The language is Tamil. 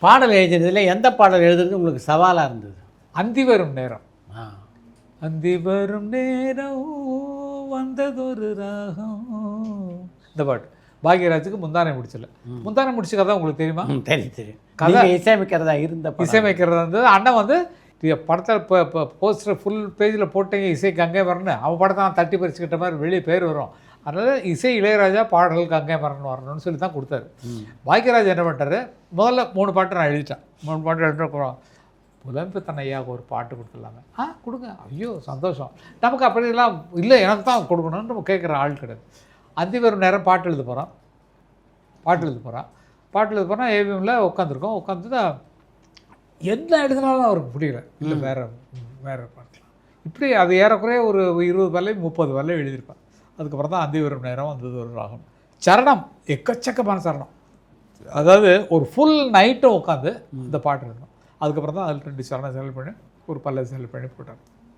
பாடல் எழுதுறதுல எந்த பாடல் எழுதுறது உங்களுக்கு சவாலாக இருந்தது? அந்தி வரும் நேரம். அந்தி வரும் நேரம் வந்ததொரு ராகம், இந்த பாட்டு பாக்யராஜுக்கு முந்தானை முடிச்சல. முந்தானை முடிச்ச கதை உங்களுக்கு தெரியுமா? தெரியும். கதை இசையமைக்கிறதா இருந்த இசையமைக்கிறதா இருந்தது. அண்ணன் வந்து படத்தில் இப்போ போஸ்டர் ஃபுல் பேஜில் போட்டீங்க இசைக்கு அங்கே வரணும், அவன் படத்தை நான் தட்டி பறிச்சுக்கிட்ட மாதிரி வெளியே பேர் வரும், அதனால் இசை இளையராஜா பாடல்களுக்கு அங்கே வரணும்னு சொல்லி தான் கொடுத்தாரு. பாக்யராஜ் என்ன பண்ணிட்டாரு, முதல்ல 3 பாட்டு நான் எழுதிட்டேன். 3 பாட்டு எழுதிட்டு புலம்பித்தன் ஐயாவுக்கு ஒரு பாட்டு கொடுத்துடலாமே. கொடுங்க, ஐயோ சந்தோஷம். நமக்கு அப்படிலாம் இல்லை, எனக்கு தான் கொடுக்கணும்னு நம்ம கேட்குற ஆள் கிடையாது. அந்தி வரும் நேரம் பாட்டு எழுத போகிறான். பாட்டு எழுத போனால் ஏவிஎம்மில் உட்காந்துருக்கோம். உட்காந்து தான் என்ன எழுதினாலும் அவருக்கு பிடிக்கல. இல்லை வேறு பாட்டுலாம் இப்படி அது ஏறக்குறைய ஒரு 20 வரலையும் 30 வரலையும் எழுதியிருப்பேன். அதுக்கப்புறம் தான் அந்தி வரும் நேரம் வந்தது ஒரு ராகம். சரணம் எக்கச்சக்கமான சரணம், அதாவது ஒரு ஃபுல் நைட்டும் உட்காந்து இந்த பாட்டு எழுதணும். அதுக்கப்புறம் தான் அதில் 2 சரணம் செலக்ட் பண்ணி ஒரு பல்ல செலக்ட் பண்ணி போட்டார்.